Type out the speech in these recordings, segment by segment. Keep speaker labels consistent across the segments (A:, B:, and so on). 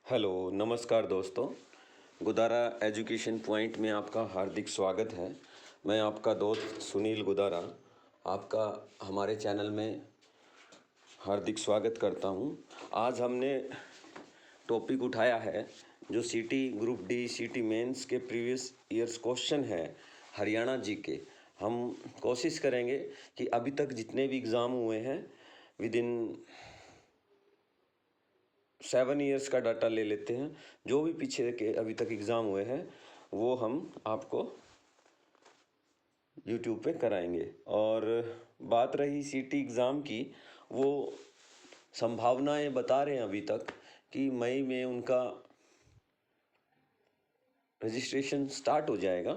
A: Hello, नमस्कार दोस्तों। Gudara education point में आपका हार्दिक स्वागत है। मैं आपका दोस्त सुनील गुदारा आपका हमारे चैनल में हार्दिक स्वागत करता हूं। आज हमने टॉपिक उठाया है जो सीटी ग्रुप डी सीटी मेंस के प्रीवियस ईयर्स क्वेश्चन है हरियाणा जी के। हम कोशिश करेंगे कि अभी तक जितने भी एग्ज़ाम हुए हैं विद इन 7 ईयर्स का डाटा ले लेते हैं। जो भी पीछे के अभी तक एग्ज़ाम हुए हैं वो हम आपको यूट्यूब पे कराएंगे। और बात रही सीटी एग्ज़ाम की, वो संभावनाएं बता रहे हैं अभी तक कि मई में उनका रजिस्ट्रेशन स्टार्ट हो जाएगा।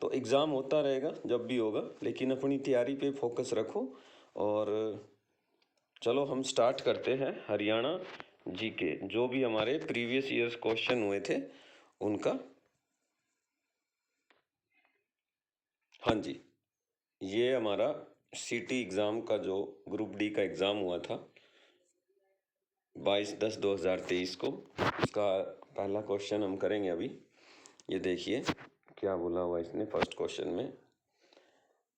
A: तो एग्ज़ाम होता रहेगा जब भी होगा, लेकिन अपनी तैयारी पे फोकस रखो। और चलो हम स्टार्ट करते हैं हरियाणा जी के जो भी हमारे प्रीवियस ईयर्स क्वेश्चन हुए थे उनका। हाँ जी, ये हमारा सीटी एग्ज़ाम का जो ग्रुप डी का एग्ज़ाम हुआ था 22/10/2023 को, इसका पहला क्वेश्चन हम करेंगे अभी। ये देखिए क्या बोला हुआ इसने फर्स्ट क्वेश्चन में।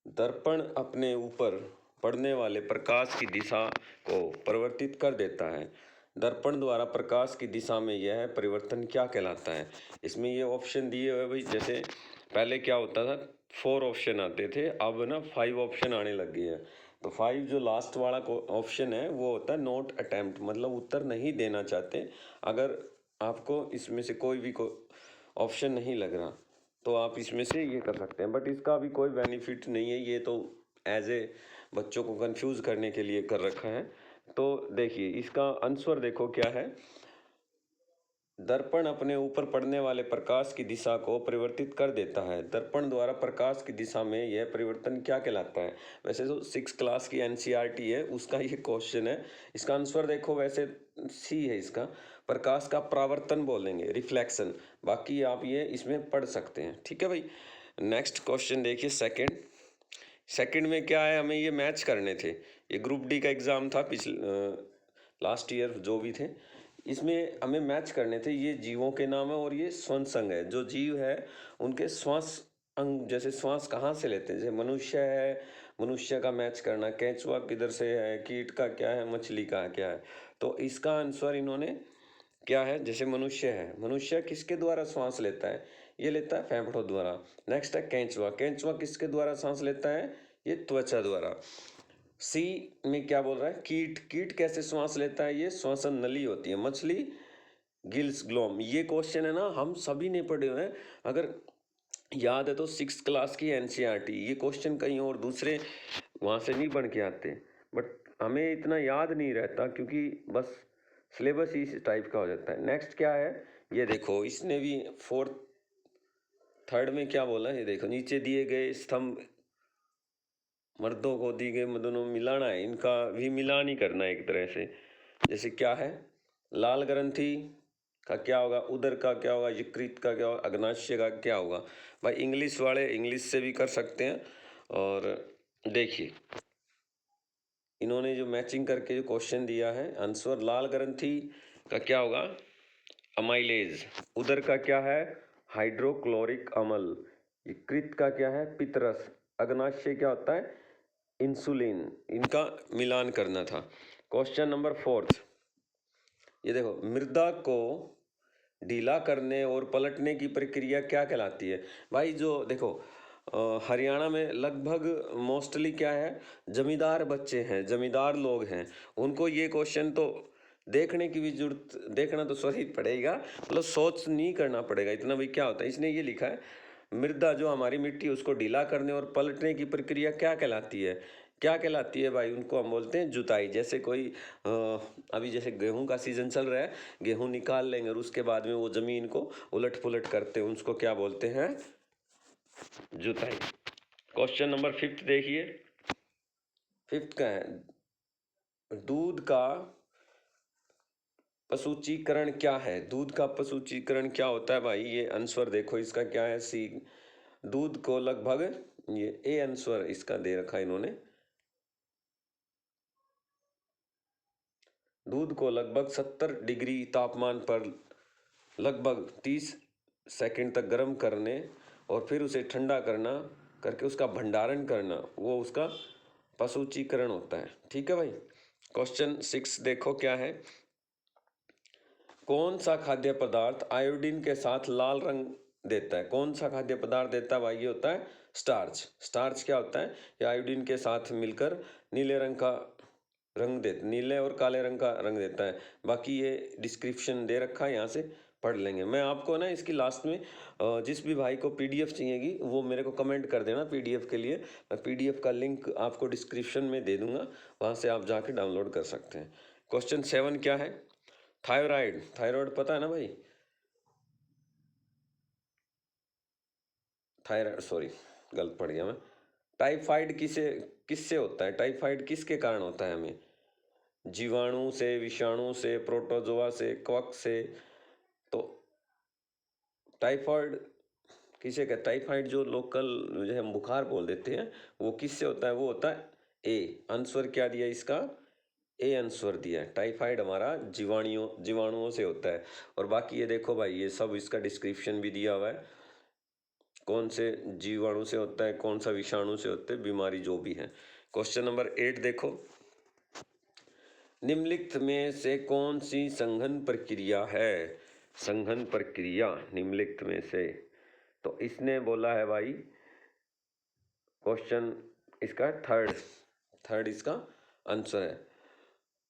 A: दर्पण अपने ऊपर पड़ने वाले प्रकाश की दिशा को परिवर्तित कर देता है। दर्पण द्वारा प्रकाश की दिशा में यह परिवर्तन क्या कहलाता है। इसमें ये ऑप्शन दिए हुए भाई, जैसे पहले क्या होता था 4 ऑप्शन आते थे, अब ना 5 ऑप्शन आने लग गए हैं। तो 5 जो लास्ट वाला ऑप्शन है वो होता है नॉट अटेम्प्ट, मतलब उत्तर नहीं देना चाहते। अगर आपको इसमें से कोई भी ऑप्शन नहीं लग रहा तो आप इसमें से ये कर सकते हैं, बट इसका भी कोई बेनिफिट नहीं है। ये तो एज ए बच्चों को कंफ्यूज करने के लिए कर रखा है। तो देखिए इसका आंसर देखो क्या है। दर्पण अपने ऊपर पड़ने वाले प्रकाश की दिशा को परिवर्तित कर देता है। दर्पण द्वारा प्रकाश की दिशा में यह परिवर्तन क्या कहलाता है। वैसे तो 6 क्लास की एनसीईआरटी है उसका ये क्वेश्चन है। इसका आंसर देखो, वैसे सी है इसका, प्रकाश का परावर्तन बोलेंगे, रिफ्लेक्शन। बाकी आप ये इसमें पढ़ सकते हैं, ठीक है भाई। नेक्स्ट क्वेश्चन देखिए सेकंड में क्या है, हमें ये मैच करने थे। ये ग्रुप डी का एग्ज़ाम था पिछले लास्ट ईयर जो भी थे, इसमें हमें मैच करने थे। ये जीवों के नाम है और ये श्वास अंग है। जो जीव है उनके श्वास अंग, जैसे श्वास कहाँ से लेते हैं, जैसे मनुष्य है, मनुष्य का मैच करना, केंचुआ किधर से है, कीट का क्या है, मछली का क्या है। तो इसका आंसर इन्होंने क्या है, जैसे मनुष्य है, मनुष्य किसके द्वारा सांस लेता है, ये लेता है फेफड़ों द्वारा। नेक्स्ट है केंचुआ, केंचुआ किसके द्वारा सांस लेता है, ये त्वचा द्वारा। सी में क्या बोल रहा है, कीट, कीट कैसे श्वास लेता है, ये श्वसन नली होती है। मछली गिल्स ग्लोम। ये क्वेश्चन है ना हम सभी ने पढ़े हुए हैं, अगर याद है तो 6 क्लास की एनसीईआरटी। ये क्वेश्चन कहीं और दूसरे वहाँ से नहीं बन के आते, बट हमें इतना याद नहीं रहता क्योंकि बस सिलेबस ही इस टाइप का हो जाता है। नेक्स्ट क्या है, ये देखो इसने भी थर्ड में क्या बोला, ये देखो नीचे दिए गए स्तंभ मर्दों को दी गई मदनों में मिलाना है, इनका भी मिलान ही करना है एक तरह से। जैसे क्या है, लाल ग्रंथि का क्या होगा, उदर का क्या होगा, यकृत का क्या होगा, अग्नाशय का क्या होगा। भाई इंग्लिश वाले इंग्लिश से भी कर सकते हैं। और देखिए इन्होंने जो मैचिंग करके जो क्वेश्चन दिया है, आंसर लाल ग्रंथि का क्या होगा, अमाइलेज। उदर का क्या है, हाइड्रोक्लोरिक अम्ल। यकृत का क्या है, पितरस। अग्नाशय क्या होता है, इंसुलिन। इनका मिलान करना था। क्वेश्चन नंबर 4, ये देखो मृदा को ढीला करने और पलटने की प्रक्रिया क्या कहलाती है। भाई जो देखो हरियाणा में लगभग मोस्टली क्या है, जमींदार बच्चे हैं, जमींदार लोग हैं, उनको ये क्वेश्चन तो देखने की भी जरूरत, देखना तो सही पड़ेगा, मतलब सोच नहीं करना पड़ेगा इतना भी। क्या होता है, इसने ये लिखा है मृदा जो हमारी मिट्टी है उसको ढीला करने और पलटने की प्रक्रिया क्या कहलाती है। क्या कहलाती है भाई, उनको हम बोलते हैं जुताई। जैसे कोई अभी जैसे गेहूं का सीजन चल रहा है, गेहूं निकाल लेंगे और उसके बाद में वो जमीन को उलट पुलट करते हैं, उसको क्या बोलते हैं, जुताई। क्वेश्चन नंबर 5 देखिए, 5 का है दूध का पशुचीकरण क्या है। दूध का पशुचीकरण क्या होता है भाई, ये आंसर देखो इसका क्या है, सी। दूध को लगभग, ये ए आंसर इसका दे रखा है इन्होंने, दूध को लगभग 70 डिग्री तापमान पर लगभग 30 सेकंड तक गर्म करने और फिर उसे ठंडा करना करके उसका भंडारण करना, वो उसका पशुचीकरण होता है। ठीक है भाई। क्वेश्चन 6 देखो क्या है। कौन सा खाद्य पदार्थ आयोडीन के साथ लाल रंग देता है? कौन सा खाद्य पदार्थ देता है भाई? ये होता है स्टार्च। स्टार्च क्या होता है? ये आयोडीन के साथ मिलकर नीले रंग का रंग दे, नीले और काले रंग का रंग देता है। बाकी ये डिस्क्रिप्शन दे रखा है, यहाँ से पढ़ लेंगे। मैं आपको ना इसकी लास्ट में जिस भी भाई को पीडीएफ चाहिएगी वो मेरे को कमेंट कर देना पीडीएफ के लिए। मैं पीडीएफ का लिंक आपको डिस्क्रिप्शन में दे दूंगा, वहाँ से आप जाके डाउनलोड कर सकते हैं। क्वेश्चन 7 क्या है? थायराइड। थायराइड पता है ना भाई? थायराइड, सॉरी गलत पढ़ गया मैं। टाइफाइड किससे होता है? टाइफाइड किसके कारण होता है हमें? जीवाणु से, विषाणु से, प्रोटोजोआ से, कवक से? तो टाइफाइड किसे कहते? टाइफाइड जो लोकल जो हम बुखार बोल देते हैं, वो किससे होता है? वो होता है ए। आंसर क्या दिया इसका? ए आंसर दिया है। टाइफाइड हमारा जीवाणुओं से होता है। और बाकी ये देखो भाई, ये सब इसका डिस्क्रिप्शन भी दिया हुआ है, कौन से जीवाणु से होता है, कौन सा विषाणु से होता है, बीमारी जो भी है। क्वेश्चन नंबर 8 देखो। निम्नलिखित में से कौन सी संघन प्रक्रिया है? संघन प्रक्रिया निम्नलिखित में से, तो इसने बोला है भाई क्वेश्चन इसका थर्ड इसका आंसर है।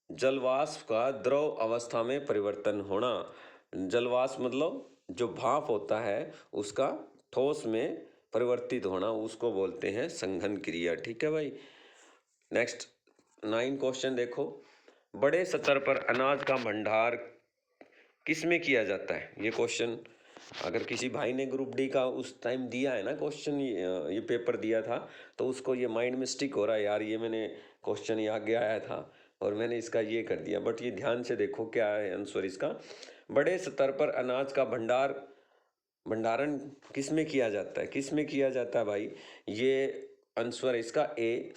A: जलवाष्प का द्रव अवस्था में परिवर्तन होना। जलवाष्प मतलब जो भाप होता है उसका ठोस में परिवर्तित होना, उसको बोलते हैं संघन क्रिया। ठीक है भाई। नेक्स्ट 9 क्वेश्चन देखो। बड़े स्तर पर अनाज का भंडार किस में किया जाता है? ये क्वेश्चन अगर किसी भाई ने ग्रुप डी का उस टाइम दिया है ना क्वेश्चन, ये पेपर दिया था, तो उसको ये माइंड में स्टिक हो रहा है, यार ये मैंने क्वेश्चन ये आगे आया था और मैंने इसका ये कर दिया। बट ये ध्यान से देखो क्या है आंसर इसका। बड़े स्तर पर अनाज का भंडारण किस में किया जाता है? किस में किया जाता है भाई? ये आंसर है इसका ए,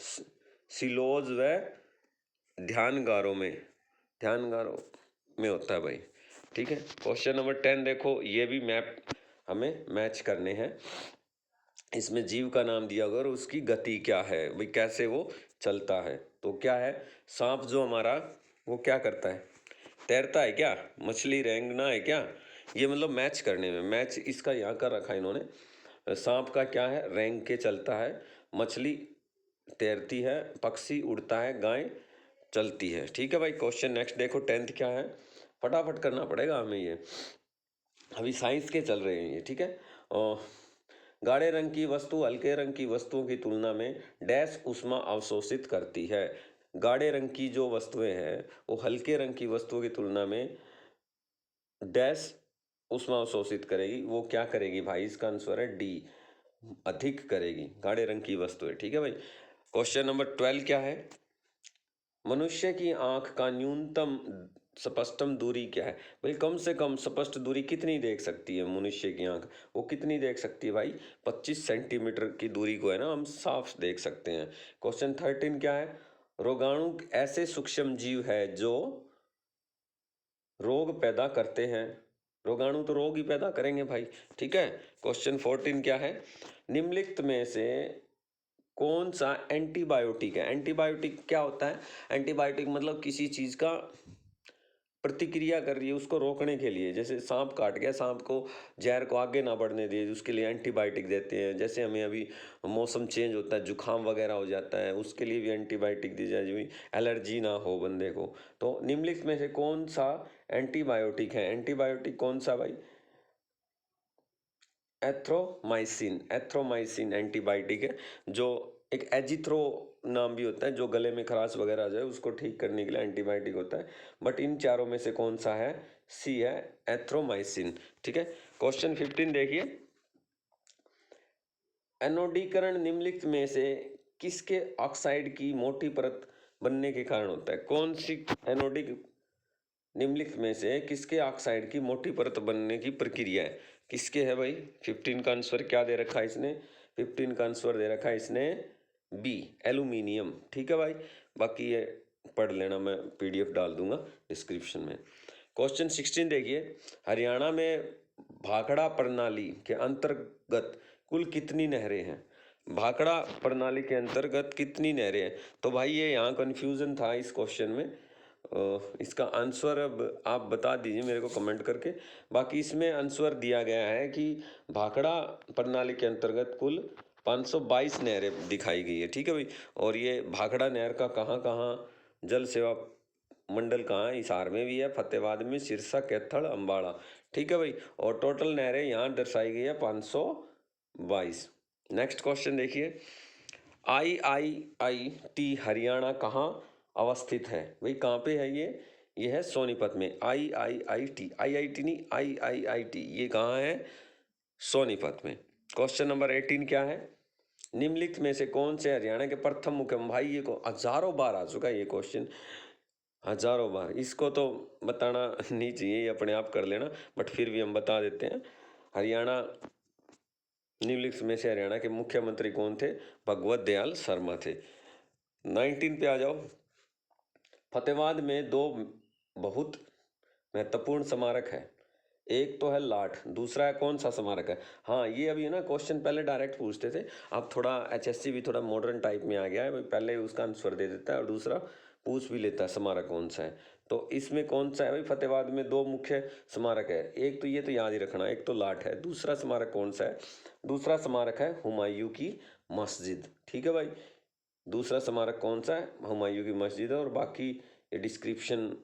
A: सिलोज व ध्यानगारों में होता है भाई। ठीक है। क्वेश्चन नंबर 10 देखो। ये भी मैप हमें मैच करने हैं। इसमें जीव का नाम दिया होगा और उसकी गति क्या है भाई, कैसे वो चलता है। तो क्या है? सांप जो हमारा, वो क्या करता है? तैरता है क्या? मछली रेंगना है क्या? ये मतलब मैच करने में, मैच इसका यहाँ कर रखा है इन्होंने। सांप का क्या है? रेंग के चलता है, मछली तैरती है, पक्षी उड़ता है, गाय चलती है। ठीक है भाई। क्वेश्चन नेक्स्ट देखो 10th क्या है? फटाफट करना पड़ेगा हमें ये, अभी साइंस के चल रहे हैं ये। ठीक है। और गाढ़े रंग की वस्तु हल्के रंग की वस्तुओं की तुलना में डैश ऊष्मा अवशोषित करती है। गाढ़े रंग की जो वस्तुएं हैं वो हल्के रंग की वस्तुओं की तुलना में डैश ऊष्मा अवशोषित करेगी। वो क्या करेगी भाई? इसका आंसर है डी, अधिक करेगी गाढ़े रंग की वस्तुएं। ठीक है भाई। क्वेश्चन नंबर 12 क्या है? मनुष्य की आंख का न्यूनतम स्पष्टतम दूरी क्या है? भाई कम से कम स्पष्ट दूरी कितनी देख सकती है मनुष्य की आंख? वो कितनी देख सकती है भाई? 25 सेंटीमीटर की दूरी को है ना हम साफ देख सकते हैं। क्वेश्चन 13 क्या है? रोगाणु ऐसे सूक्ष्म जीव है जो रोग पैदा करते हैं। रोगाणु तो रोग ही पैदा करेंगे भाई। ठीक है। क्वेश्चन 14 क्या है? निम्नलिखित में से कौन सा एंटीबायोटिक है? एंटीबायोटिक क्या होता है? एंटीबायोटिक मतलब किसी चीज का प्रतिक्रिया कर रही है उसको रोकने के लिए। जैसे सांप काट गया, सांप को जहर को आगे ना बढ़ने दिए, उसके लिए एंटीबायोटिक देते हैं। जैसे हमें अभी मौसम चेंज होता है, जुकाम वगैरह हो जाता है, उसके लिए भी एंटीबायोटिक दी जाए, जो एलर्जी ना हो बंदे को। तो निम्नलिखित में से कौन सा एंटीबायोटिक है? एंटीबायोटिक कौन सा भाई? एथ्रोमाइसिन एंटीबायोटिक है। जो एक एजिथ्रो नाम भी होता है, जो गले में खराश वगैरह आ जाए उसको ठीक करने के लिए एंटीबायोटिक होता है। बट इन चारों में से कौन सा है? सी है, एथ्रोमाइसिन। ठीक है। क्वेश्चन 15 देखिए। एनोडीकरण निम्नलिखित में से किसके ऑक्साइड की मोटी परत बनने के कारण होता है? कौन सी एनोडिक निम्नलिखित में से किसके ऑक्साइड की मोटी परत बनने की प्रक्रिया है? किसके है भाई? 15 का आंसर क्या दे रखा है इसने? 15 का आंसर दे रखा है इसने बी, एल्यूमिनियम। ठीक है भाई। बाकी ये पढ़ लेना, मैं पीडीएफ डाल दूंगा डिस्क्रिप्शन में। क्वेश्चन 16 देखिए, हरियाणा में भाखड़ा प्रणाली के अंतर्गत कुल कितनी नहरें हैं? भाखड़ा प्रणाली के अंतर्गत कितनी नहरें हैं? तो भाई ये यहाँ कन्फ्यूज़न था इस क्वेश्चन में। इसका आंसर अब आप बता दीजिए मेरे को कमेंट करके। बाकी इसमें आंसर दिया गया है कि भाखड़ा प्रणाली के अंतर्गत कुल 522 नहरें दिखाई गई है, ठीक है भाई। और ये भाखड़ा नहर का कहाँ कहाँ जल सेवा मंडल कहाँ है? हिसार में भी है, फतेहाबाद में, सिरसा, कैथल, अम्बाड़ा, ठीक है भाई। और टोटल नहरें यहाँ दर्शाई गई है 522। नेक्स्ट क्वेश्चन देखिए, IIIT हरियाणा कहाँ अवस्थित है? भाई कहाँ पे है ये है सोनीपत में। IIIT, IIT नहीं, IIIT, ये कहाँ है? सोनीपत में। क्वेश्चन नंबर 18 क्या है? निम्नलिखित में से कौन से हरियाणा के प्रथम मुख्यमंत्री? भाई ये को हजारों बार आ चुका है ये क्वेश्चन, हजारों बार। इसको तो बताना नहीं चाहिए, ये अपने आप कर लेना, बट फिर भी हम बता देते हैं। हरियाणा, निम्नलिखित में से हरियाणा के मुख्यमंत्री कौन थे? भगवत दयाल शर्मा थे। 19 पे आ जाओ। फतेहाबाद में दो बहुत महत्वपूर्ण स्मारक है, एक तो है लाठ, दूसरा है कौन सा स्मारक है? हाँ ये अभी है ना, क्वेश्चन पहले डायरेक्ट पूछते थे, अब थोड़ा HSC भी थोड़ा मॉडर्न टाइप में आ गया है भाई, पहले उसका आंसर दे देता है और दूसरा पूछ भी लेता है स्मारक कौन सा है। तो इसमें कौन सा है भाई? फतेहाबाद में दो मुख्य स्मारक है, एक तो ये तो याद ही रखना, एक तो लाठ है, दूसरा स्मारक कौन सा है? दूसरा स्मारक है हुमायूं की मस्जिद, ठीक है भाई। दूसरा स्मारक कौन सा है? हुमायूं की मस्जिद है। और बाकी ये डिस्क्रिप्शन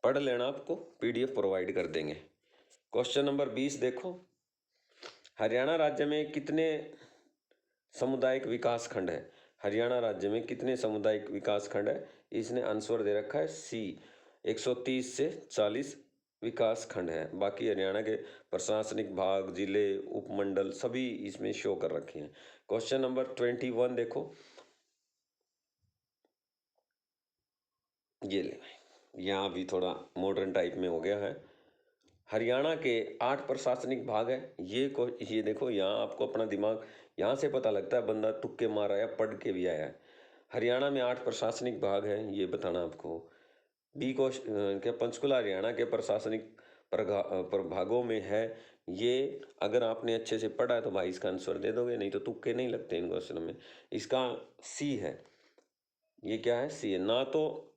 A: पढ़ लेना, आपको PDF प्रोवाइड कर देंगे। क्वेश्चन नंबर 20 देखो, हरियाणा राज्य में कितने सामुदायिक विकास खंड है? हरियाणा राज्य में कितने सामुदायिक विकास खंड है? इसने आंसर दे रखा है C, 130 से 40 विकास खंड है। बाकी हरियाणा के प्रशासनिक भाग, जिले, उपमंडल सभी इसमें शो कर रखे हैं। क्वेश्चन नंबर 21 देखो, ये ले, यहाँ भी थोड़ा मॉडर्न टाइप में हो गया है। हरियाणा के 8 प्रशासनिक भाग है। ये देखो, यहाँ आपको अपना दिमाग, यहाँ से पता लगता है बंदा तुक्के मार आया, पढ़ के भी आया है। हरियाणा में 8 प्रशासनिक भाग है, ये बताना आपको। बी क्वेश्चन क्या, पंचकुला हरियाणा के प्रशासनिक प्रभागों में है। ये अगर आपने अच्छे से पढ़ा है तो भाई इसका आंसर दे दोगे, नहीं तो तुक्के नहीं लगते इन क्वेश्चन में। इसका C है, ये क्या है? C है। ना तो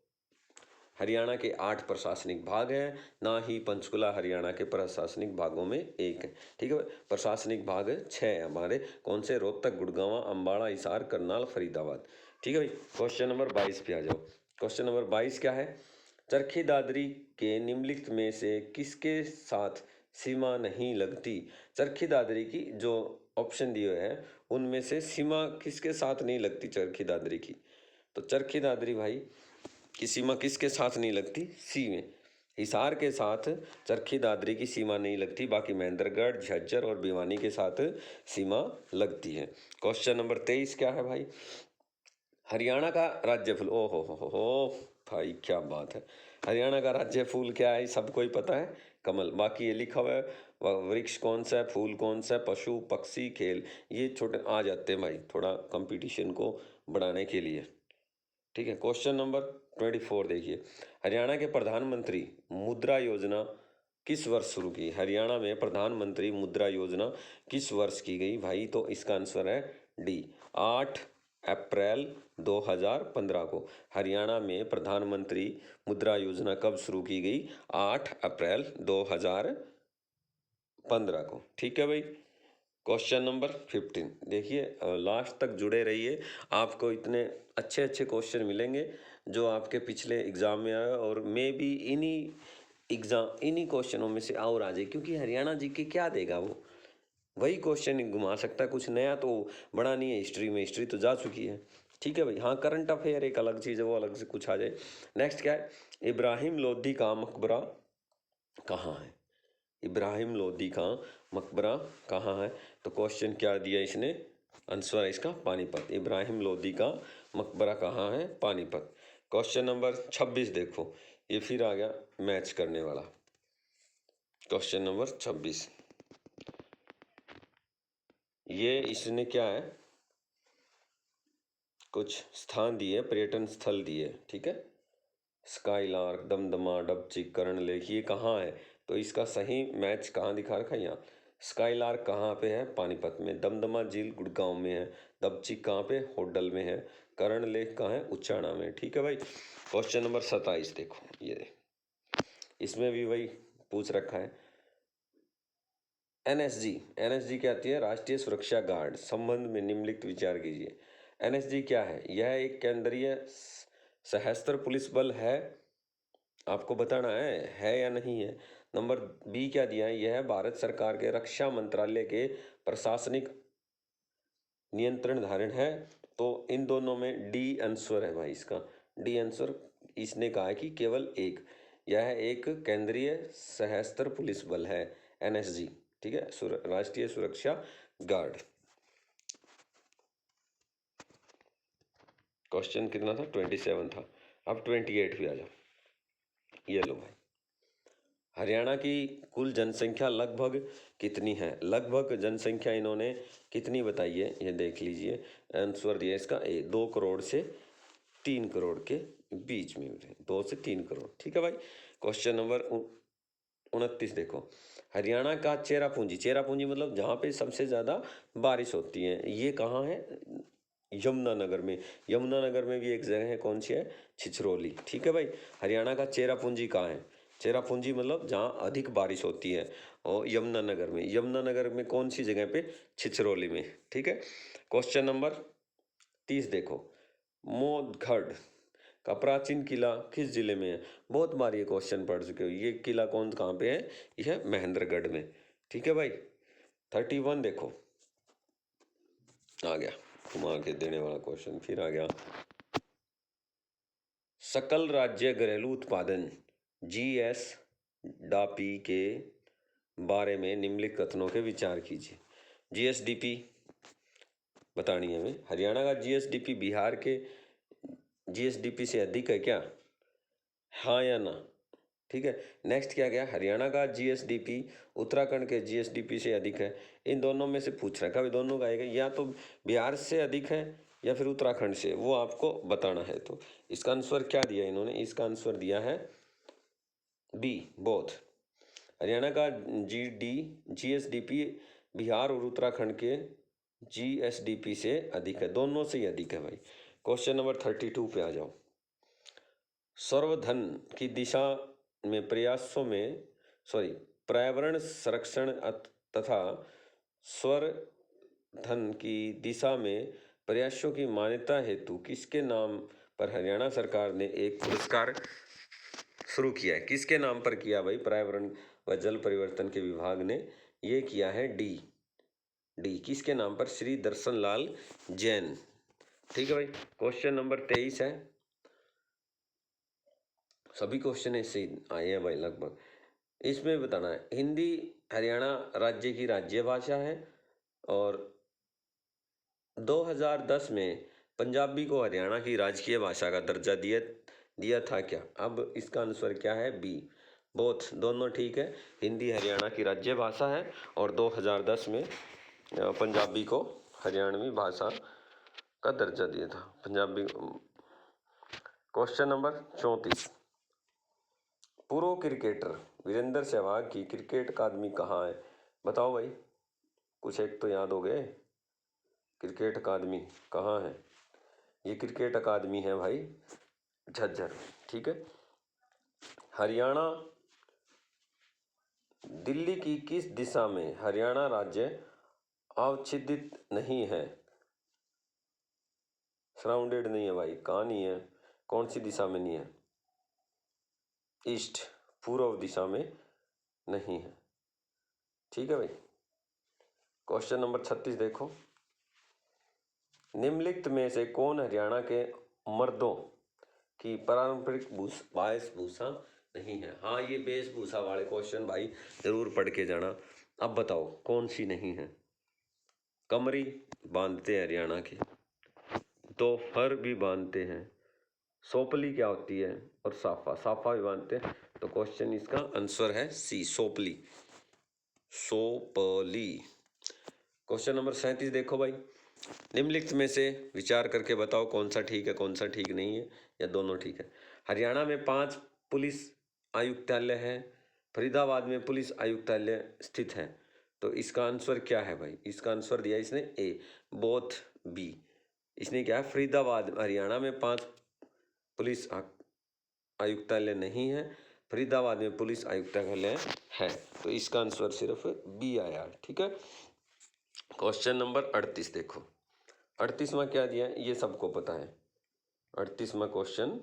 A: हरियाणा के 8 प्रशासनिक भाग हैं, ना ही पंचकुला हरियाणा के प्रशासनिक भागों में एक है, ठीक है। प्रशासनिक भाग 6 है हमारे, कौन से? रोहतक, गुड़गांव, अम्बाड़ा, हिसार, करनाल, फरीदाबाद, ठीक है भाई। क्वेश्चन नंबर 22 पे आ जाओ। क्वेश्चन नंबर 22 क्या है? चरखी दादरी के निम्नलिखित में से किसके साथ सीमा नहीं लगती? चरखी दादरी की जो ऑप्शन दिए हैं उनमें से सीमा किसके साथ नहीं लगती चरखी दादरी की? तो चरखी दादरी भाई की सीमा किसके साथ नहीं लगती? C में, हिसार के साथ चरखी दादरी की सीमा नहीं लगती, बाकी महेंद्रगढ़, झज्जर और भिवानी के साथ सीमा लगती है। क्वेश्चन नंबर 23 क्या है भाई? हरियाणा का राज्य फूल, ओ हो भाई क्या बात है। हरियाणा का राज्य फूल क्या है? सबको ही पता है, कमल। बाकी ये लिखा हुआ है वृक्ष कौन सा है, फूल कौन सा है, पशु, पक्षी, खेल, ये छोटे आ जाते हैं भाई, थोड़ा कंपटीशन को बढ़ाने के लिए, ठीक है। क्वेश्चन नंबर 24 देखिए, हरियाणा के प्रधानमंत्री मुद्रा योजना किस वर्ष शुरू की? हरियाणा में प्रधानमंत्री मुद्रा योजना किस वर्ष की गई भाई? तो इसका आंसर है D, 8 अप्रैल 2015 को हरियाणा में प्रधानमंत्री मुद्रा योजना कब शुरू की गई? 8 अप्रैल 2015 को, ठीक है भाई। क्वेश्चन नंबर 15 देखिए, लास्ट तक जुड़े रहिए, आपको इतने अच्छे अच्छे क्वेश्चन मिलेंगे जो आपके पिछले एग्जाम में आए, और मे भी इन्हीं क्वेश्चनों में से और आ जाए, क्योंकि हरियाणा जीके क्या देगा वो, वही क्वेश्चन ही घुमा सकता है, कुछ नया तो बड़ा नहीं है। हिस्ट्री में, हिस्ट्री तो जा चुकी है, ठीक है भाई। हाँ करंट अफेयर एक अलग चीज़ है, वो अलग से कुछ आ जाए। नेक्स्ट क्या है? इब्राहिम लोधी का मकबरा कहाँ है? इब्राहिम लोधी का मकबरा कहाँ है? तो क्वेश्चन क्या दिया इसने? आंसर है इसका पानीपत। इब्राहिम लोधी का मकबरा कहाँ है? पानीपत। क्वेश्चन नंबर 26 देखो, ये फिर आ गया मैच करने वाला। क्वेश्चन नंबर 26, ये इसने क्या है, कुछ स्थान दिए, पर्यटन स्थल दिए, ठीक है। स्काईलार्क, दमदमा, डबचिक, कर्णलेख, ये कहाँ है? तो इसका सही मैच कहाँ दिखा रखा है? यहाँ। स्काईलार्क कहाँ पे है? पानीपत में। दमदमा झील गुड़गांव में है। डबचिक कहाँ पे? होडल में है। कर्णलेख कहाँ है? उच्चाणा में। ठीक है भाई। क्वेश्चन नंबर 27 देखो, ये इसमें भी वही पूछ रखा है। एनएसजी क्या आती है? राष्ट्रीय सुरक्षा गार्ड। संबंध में निम्नलिखित विचार कीजिए। एनएसजी क्या है? यह एक केंद्रीय सशस्त्र पुलिस बल है। आपको बताना है या नहीं है। नंबर बी क्या दिया है? यह भारत सरकार के रक्षा मंत्रालय के प्रशासनिक नियंत्रण धारण है। तो इन दोनों में डी आंसर है भाई इसका। डी आंसर इसने कहा है कि केवल एक। यह एक केंद्रीय सशस्त्र पुलिस बल है, एनएसजी। ठीक है, राष्ट्रीय सुरक्षा गार्ड। क्वेश्चन कितना था? 27 था। अब 28 भी आ जाओ। ये लो भाई, हरियाणा की कुल जनसंख्या लगभग कितनी है? लगभग जनसंख्या इन्होंने कितनी बताई है, ये देख लीजिए। आंसर दिया इसका 2 करोड़ से 3 करोड़ के बीच में, 2 से 3 करोड़। ठीक है भाई। क्वेश्चन नंबर 29 देखो। हरियाणा का चेरापूंजी मतलब जहाँ पे सबसे ज़्यादा बारिश होती है, ये कहाँ है? यमुनानगर में। यमुनानगर में भी एक जगह है, कौन सी है? छिछरौली। ठीक है भाई। हरियाणा का चेरापूंजी कहाँ है? चेरापूंजी मतलब जहाँ अधिक बारिश होती है, और यमुनानगर में। यमुनानगर में कौन सी जगह पे? छिछरौली में। ठीक है। क्वेश्चन नंबर 30 देखो। मोदगढ़ का प्राचीन किला किस जिले में है? बहुत बार ये क्वेश्चन पढ़ चुके हो। ये किला कहाँ पे है? यह महेंद्रगढ़ में। ठीक है भाई। 31 देखो, आ गया घुमा के देने वाला क्वेश्चन, फिर आ गया। सकल राज्य घरेलू उत्पादन जीएसडीपी के बारे में निम्नलिखित कथनों के विचार कीजिए। जीएसडीपी बतानी है हमें। हरियाणा का जीएसडीपी बिहार के जीएसडीपी से अधिक है क्या? हाँ या ना? ठीक है। नेक्स्ट क्या गया? हरियाणा का जीएसडीपी उत्तराखंड के जीएसडीपी से अधिक है। इन दोनों में से पूछ रखा है, दोनों का आएगा, या तो बिहार से अधिक है या फिर उत्तराखंड से, वो आपको बताना है। तो इसका आंसर क्या दिया इन्होंने? इसका आंसर दिया है बी, बोथ। हरियाणा का जीएसडीपी बिहार और उत्तराखंड के जीएसडीपी से अधिक है, दोनों से ही अधिक है भाई। क्वेश्चन नंबर 32 पे आ जाओ। सर्वधन की दिशा में प्रयासों में पर्यावरण संरक्षण तथा संवर्धन की दिशा में प्रयासों की मान्यता हेतु किसके नाम पर हरियाणा सरकार ने एक पुरस्कार शुरू किया है? किसके नाम पर किया भाई? पर्यावरण व जल परिवर्तन के विभाग ने ये किया है। डी किसके नाम पर? श्री दर्शन लाल जैन। ठीक है भाई। क्वेश्चन नंबर 23 है। सभी क्वेश्चन ऐसे ही आए हैं भाई लगभग। इसमें बताना है, हिंदी हरियाणा राज्य की राज्य भाषा है, और 2010 में पंजाबी को हरियाणा की राजकीय भाषा का दर्जा दिया था क्या? अब इसका आंसर क्या है? बी, बोथ, दोनों ठीक है। हिंदी हरियाणा की राज्य भाषा है, और 2010 में पंजाबी को हरियाणवी भाषा का दर्जा दिया था, पंजाबी। Question number 34। पूर्व क्रिकेटर वीरेंद्र सहवाग की क्रिकेट अकादमी कहाँ है? बताओ भाई, कुछ एक तो याद हो गए। क्रिकेट अकादमी कहाँ है? ये क्रिकेट अकादमी है भाई झज्जर। ठीक है। हरियाणा दिल्ली की किस दिशा में हरियाणा राज्य अवच्छेदित नहीं है? सराउंडेड नहीं है भाई, कहाँ नहीं है? कौन सी दिशा में नहीं है? ईस्ट, पूर्व दिशा में नहीं है। ठीक है भाई। क्वेश्चन नंबर 36 देखो। निम्नलिखित में से कौन हरियाणा के मर्दों की पारंपरिक वेशभूषा नहीं है? हाँ, ये वेशभूषा वाले क्वेश्चन भाई जरूर पढ़ के जाना। अब बताओ कौन सी नहीं है? कमरी बांधते हैं हरियाणा के, दोपहर भी बांधते हैं, सोपली क्या होती है, और साफा भी बांधते हैं। तो क्वेश्चन इसका आंसर है सी, सोपली। क्वेश्चन नंबर 37 देखो भाई। निम्नलिखित में से विचार करके बताओ कौन सा ठीक है, कौन सा ठीक नहीं है, या दोनों ठीक है। हरियाणा में 5 पुलिस आयुक्तालय हैं, फरीदाबाद में पुलिस आयुक्तालय स्थित है। तो इसका आंसर क्या है भाई? इसका आंसर दिया इसने ए, बोथ बी। इसने क्या है, फरीदाबाद हरियाणा में 5 पुलिस आयुक्तालय नहीं है, फरीदाबाद में पुलिस आयुक्तालय है। तो इसका आंसर सिर्फ बी आया। ठीक है। क्वेश्चन नंबर 38 देखो। 38वां क्या दिया है, ये सबको पता है। 38वां क्वेश्चन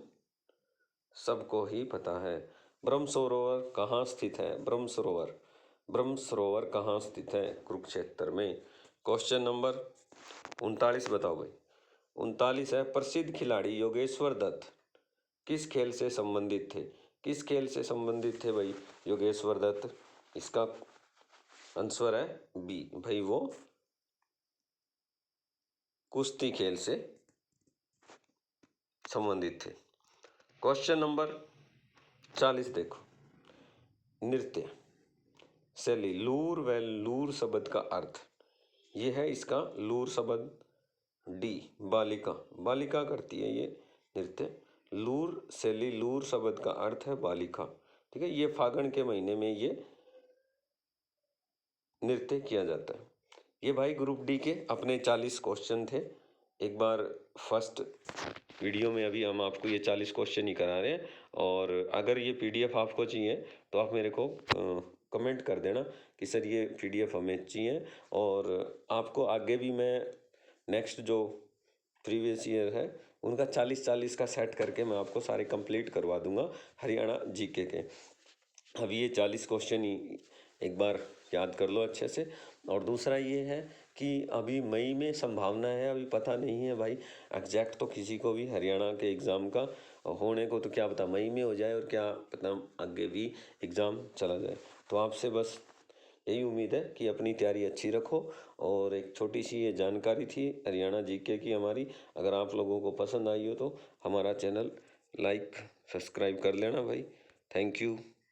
A: सबको ही पता है। ब्रह्म सरोवर कहाँ स्थित है? ब्रह्म सरोवर कहाँ स्थित है? कुरुक्षेत्र में। क्वेश्चन नंबर 39 बताओ भाई। 39 है, प्रसिद्ध खिलाड़ी योगेश्वर दत्त किस खेल से संबंधित थे? किस खेल से संबंधित थे भाई योगेश्वर दत्त? इसका आंसर है बी भाई, वो कुश्ती खेल से संबंधित थे। क्वेश्चन नंबर 40 देखो। नृत्य शैली, लूर व लूर शब्द का अर्थ, ये है इसका लूर शब्द डी, बालिका। बालिका करती है ये नृत्य। लूर शैली, लूर शब्द का अर्थ है बालिका। ठीक है। ये फागुन के महीने में ये नृत्य किया जाता है। ये भाई ग्रुप डी के अपने 40 क्वेश्चन थे। एक बार फर्स्ट वीडियो में अभी हम आपको ये 40 क्वेश्चन ही करा रहे हैं। और अगर ये पीडीएफ आपको चाहिए तो आप मेरे को कमेंट कर देना कि सर ये पीडीएफ हमें चाहिए। और आपको आगे भी मैं नेक्स्ट जो प्रीवियस ईयर है उनका 40-40 का सेट करके मैं आपको सारे कंप्लीट करवा दूंगा हरियाणा जीके के। अभी ये 40 क्वेश्चन ही एक बार याद कर लो अच्छे से। और दूसरा ये है कि अभी मई में संभावना है, अभी पता नहीं है भाई एग्जैक्ट, तो किसी को भी हरियाणा के एग्ज़ाम का होने को तो क्या पता मई में हो जाए और क्या पता आगे भी एग्ज़ाम चला जाए। तो आपसे बस यही उम्मीद है कि अपनी तैयारी अच्छी रखो। और एक छोटी सी ये जानकारी थी हरियाणा जीके की हमारी। अगर आप लोगों को पसंद आई हो तो हमारा चैनल लाइक सब्सक्राइब कर लेना भाई। Thank you.